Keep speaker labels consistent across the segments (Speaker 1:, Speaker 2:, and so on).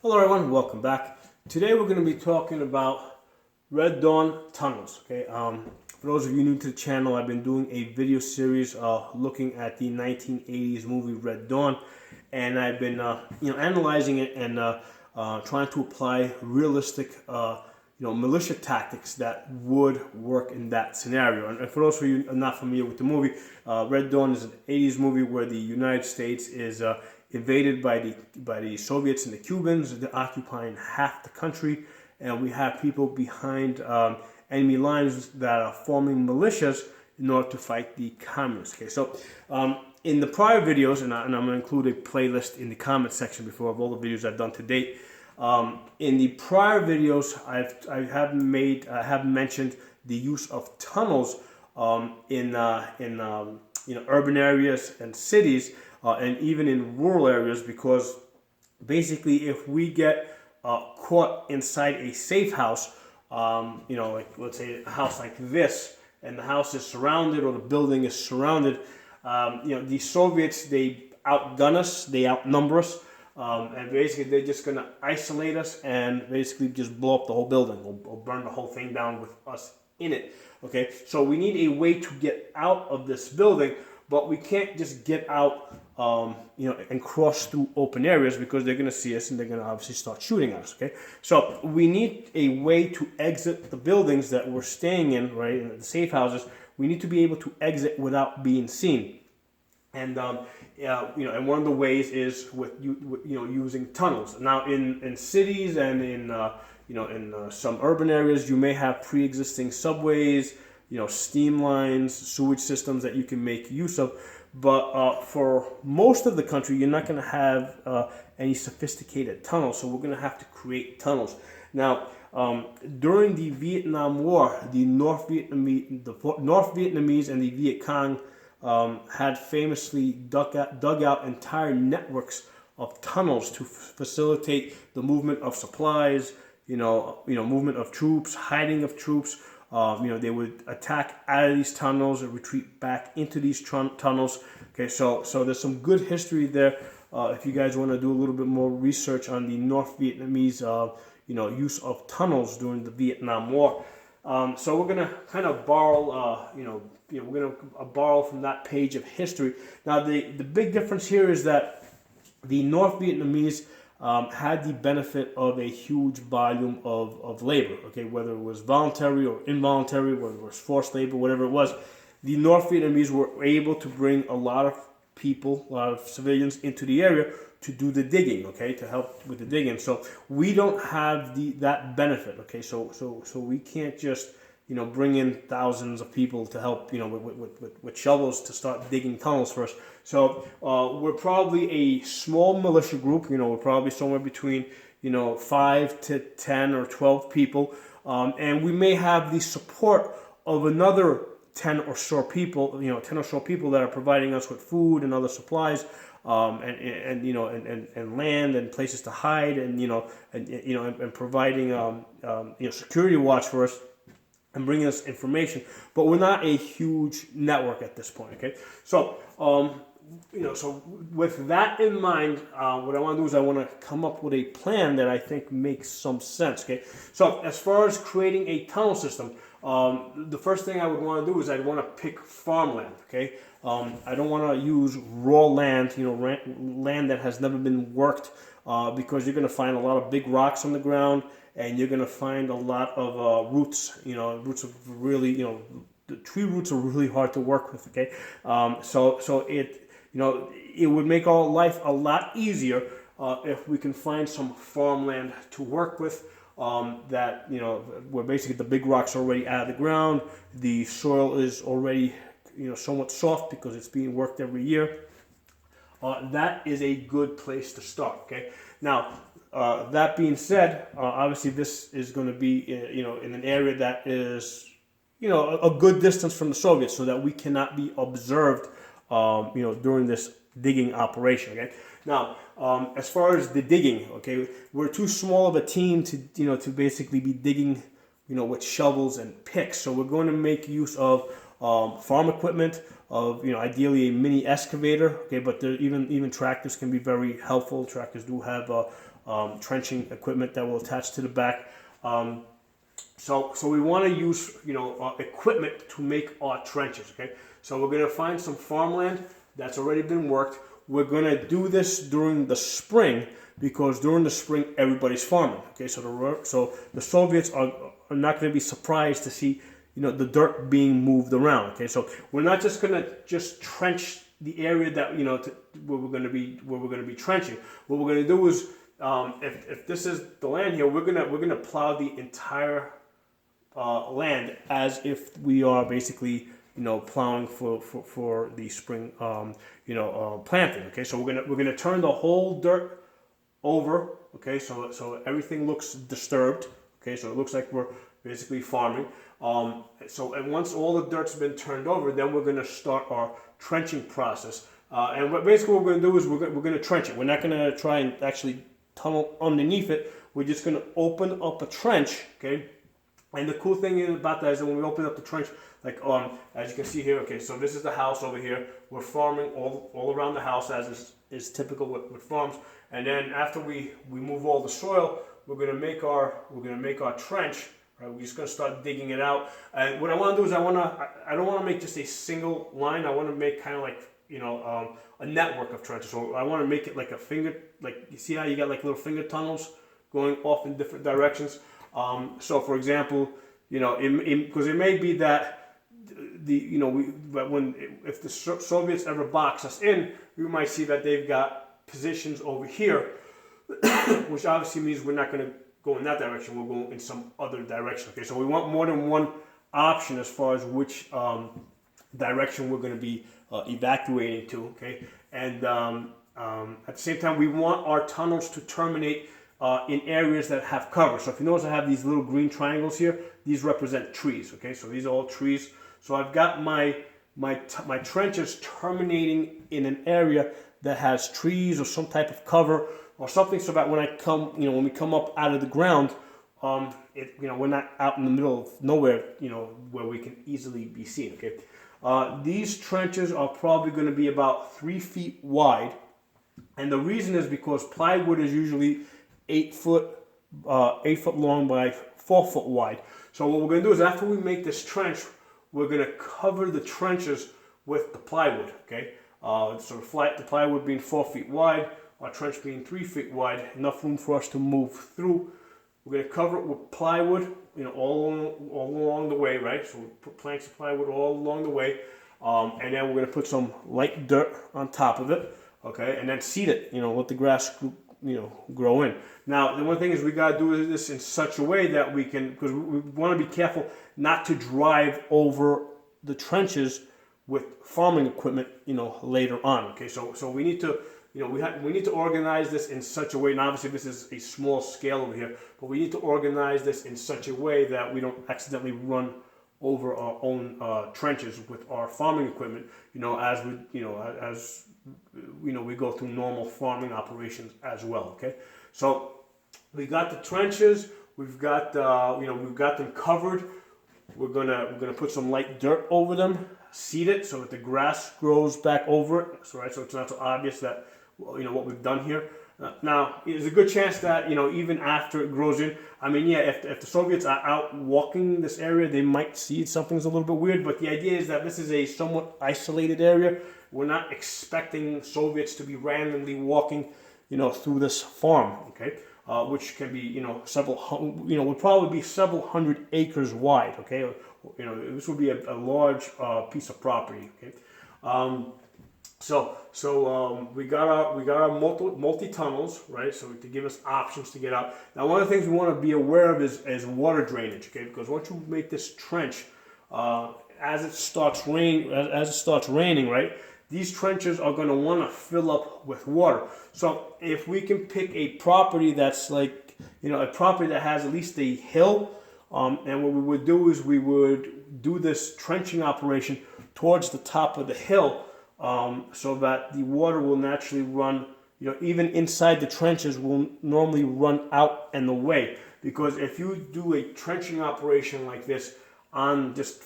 Speaker 1: Hello everyone, welcome back. Today we're going to be talking about Red Dawn tunnels. Okay, for those of you new to the channel, I've been doing a video series looking at the 1980s movie Red Dawn, and I've been analyzing it and trying to apply realistic militia tactics that would work in that scenario. And for those of you who are not familiar with the movie, Red Dawn is an 80s movie where the United States is invaded by the Soviets and the Cubans. They're occupying half the country, and we have people behind enemy lines that are forming militias in order to fight the communists. Okay, so in the prior videos, and I'm going to include a playlist in the comment section before of all the videos I've done to date. In the prior videos, I have mentioned the use of tunnels in urban areas and cities. And even in rural areas, because basically if we get caught inside a safe house, like let's say a house like this, and the house is surrounded or the building is surrounded, the Soviets, they outgun us, they outnumber us, and basically they're just going to isolate us and basically just blow up the whole building or burn the whole thing down with us in it. Okay, so we need a way to get out of this building, but we can't just get out and cross through open areas, because they're going to see us and they're going to obviously start shooting us. Okay, so we need a way to exit the buildings that we're staying in, right, in the safe houses. We need to be able to exit without being seen, and and one of the ways is with using tunnels. Now, in cities and in some urban areas, you may have pre-existing subways, steam lines, sewage systems that you can make use of. But for most of the country, you're not going to have any sophisticated tunnels, so we're going to have to create tunnels. Now, during the Vietnam War, the North Vietnamese and the Viet Cong had famously dug out entire networks of tunnels to facilitate the movement of supplies, movement of troops, hiding of troops. They would attack out of these tunnels and retreat back into these tunnels. Okay, so there's some good history there. If you guys want to do a little bit more research on the North Vietnamese, use of tunnels during the Vietnam War. So we're gonna kind of borrow, we're gonna borrow from that page of history. Now, the big difference here is that the North Vietnamese had the benefit of a huge volume of labor, okay, whether it was voluntary or involuntary, whether it was forced labor, whatever it was. The North Vietnamese were able to bring a lot of people, a lot of civilians into the area to do the digging, okay, to help with the digging. So we don't have that benefit, okay, so we can't just bring in thousands of people to help, with shovels to start digging tunnels for us. So we're probably a small militia group. We're probably somewhere between 5 to 10 or 12 people, and we may have the support of another 10 or so people, 10 or so people that are providing us with food and other supplies, and land and places to hide, and providing security watch for us and bringing us information. But we're not a huge network at this point. Okay, so so with that in mind, what I want to do is I want to come up with a plan that I think makes some sense. Okay, so as far as creating a tunnel system, the first thing I would want to do is I'd want to pick farmland. Okay, I don't want to use raw land, land that has never been worked, because you're going to find a lot of big rocks on the ground, and you're going to find a lot of roots. Roots of really, the tree roots are really hard to work with. Okay, so it would make our life a lot easier if we can find some farmland to work with. That where basically the big rocks are already out of the ground, the soil is already somewhat soft because it's being worked every year. That is a good place to start. Okay, now that being said, obviously this is going to be in an area that is a good distance from the Soviets, so that we cannot be observed during this digging operation. Okay, now as far as the digging, okay, we're too small of a team to basically be digging with shovels and picks. So we're going to make use of farm equipment, of ideally a mini excavator. Okay, but even tractors can be very helpful. Tractors do have trenching equipment that will attach to the back. So we want to use, equipment to make our trenches, okay? So we're going to find some farmland that's already been worked. We're going to do this during the spring because during the spring, everybody's farming, okay? So the Soviets are not going to be surprised to see, the dirt being moved around, okay? So we're not just going to just trench the area that, where we're going to be trenching. What we're going to do is, if this is the land here, we're gonna plow the entire land as if we are basically plowing for the spring planting. Okay, so we're gonna turn the whole dirt over. Okay, so everything looks disturbed. Okay, so it looks like we're basically farming. And once all the dirt's been turned over, then we're gonna start our trenching process. And basically what we're gonna do is we're gonna trench it. We're not gonna try and actually tunnel underneath it. We're just going to open up a trench, okay? And the cool thing about that is that when we open up the trench, like as you can see here, okay, so this is the house over here. We're farming all around the house, as is typical with farms. And then after we move all the soil, we're going to make our trench. Right? We're just going to start digging it out. And what I want to do is I don't want to make just a single line. I want to make kind of like a network of trenches. So I want to make it like a finger, like you see how you got like little finger tunnels going off in different directions. So for example, because it may be that if the Soviets ever box us in, we might see that they've got positions over here, which obviously means we're not going to go in that direction. We'll go in some other direction. Okay, so we want more than one option as far as which direction we're going to be evacuating to, okay? And at the same time, we want our tunnels to terminate in areas that have cover. So if you notice, I have these little green triangles here. These represent trees, okay? So these are all trees. So I've got my trenches terminating in an area that has trees or some type of cover or something, so that when when we come up out of the ground, we're not out in the middle of nowhere, where we can easily be seen, okay? These trenches are probably going to be about 3 feet wide, and the reason is because plywood is usually 8 foot long by 4 foot wide. So what we're going to do is after we make this trench, we're going to cover the trenches with the plywood. Okay, so the plywood being 4 feet wide, our trench being 3 feet wide, enough room for us to move through. We're going to cover it with plywood, all along the way, right? So we put planks of plywood all along the way, and then we're going to put some light dirt on top of it, okay? And then seed it, let the grass, grow in. Now, the one thing is we got to do this in such a way that we can, because we want to be careful not to drive over the trenches with farming equipment, later on. Okay, so we need to. We need to organize this in such a way, and obviously this is a small scale over here, but we need to organize this in such a way that we don't accidentally run over our own trenches with our farming equipment, as we go through normal farming operations as well, okay? So we got the trenches, we've got them covered. We're gonna put some light dirt over them, seed it so that the grass grows back over it, so it's not so obvious that what we've done here. Now, there's a good chance that, even after it grows in, if the Soviets are out walking this area, they might see something's a little bit weird, but the idea is that this is a somewhat isolated area. We're not expecting Soviets to be randomly walking, through this farm, okay? Which can be, would probably be several hundred acres wide, okay? This would be a large piece of property, okay? So we got our multi tunnels, right? So to give us options to get out. Now, one of the things we want to be aware of is water drainage, okay? Because once you make this trench, as it starts raining, right? These trenches are going to want to fill up with water. So if we can pick a property that's like, a property that has at least a hill, and what we would do is we would do this trenching operation towards the top of the hill. So that the water will naturally run, even inside the trenches will normally run out and away. Because if you do a trenching operation like this on just,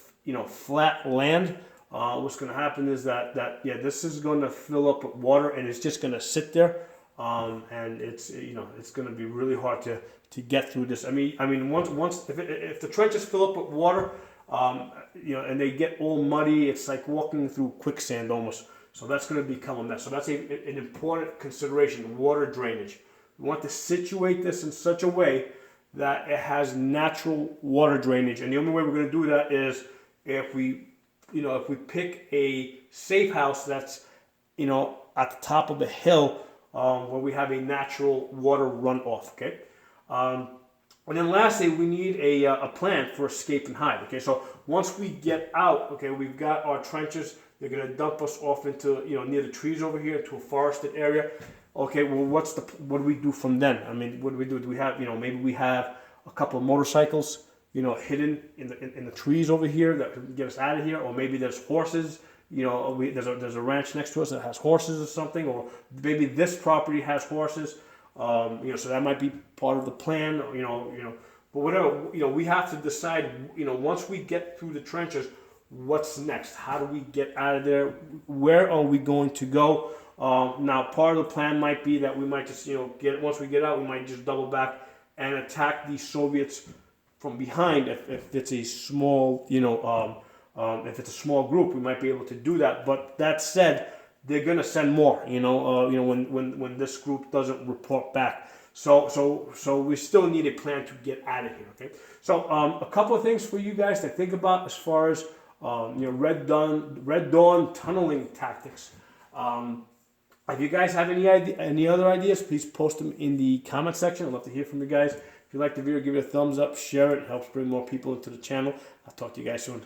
Speaker 1: flat land, what's going to happen is that this is going to fill up with water and it's just going to sit there. and it's it's going to be really hard to get through this. I mean once if the trenches fill up with water, and they get all muddy, it's like walking through quicksand almost. So that's going to become a mess. So that's an important consideration: water drainage. We want to situate this in such a way that it has natural water drainage, and the only way we're going to do that is if we pick a safe house that's at the top of the hill, where we have a natural water runoff. Okay, and then lastly, we need a plan for escape and hide. Okay, so once we get out, okay, we've got our trenches. They're going to dump us off into near the trees over here to a forested area. Okay, well, what do we do from then? I mean, what do we do? Do we have maybe we have a couple of motorcycles hidden in the trees over here that can get us out of here, or maybe there's horses. There's a ranch next to us that has horses or something, or maybe this property has horses. So that might be part of the plan. But whatever. We have to decide. Once we get through the trenches, what's next? How do we get out of there? Where are we going to go? Now, part of the plan might be that we might just once we get out, we might just double back and attack the Soviets from behind. If it's a small if it's a small group, we might be able to do that. But that said, they're gonna send more. When this group doesn't report back. So we still need a plan to get out of here. Okay. So a couple of things for you guys to think about as far as Red Dawn tunneling tactics. If you guys have any other ideas, please post them in the comment section. I'd love to hear from you guys. If you like the video, give it a thumbs up, share it. It helps bring more people into the channel. I'll talk to you guys soon.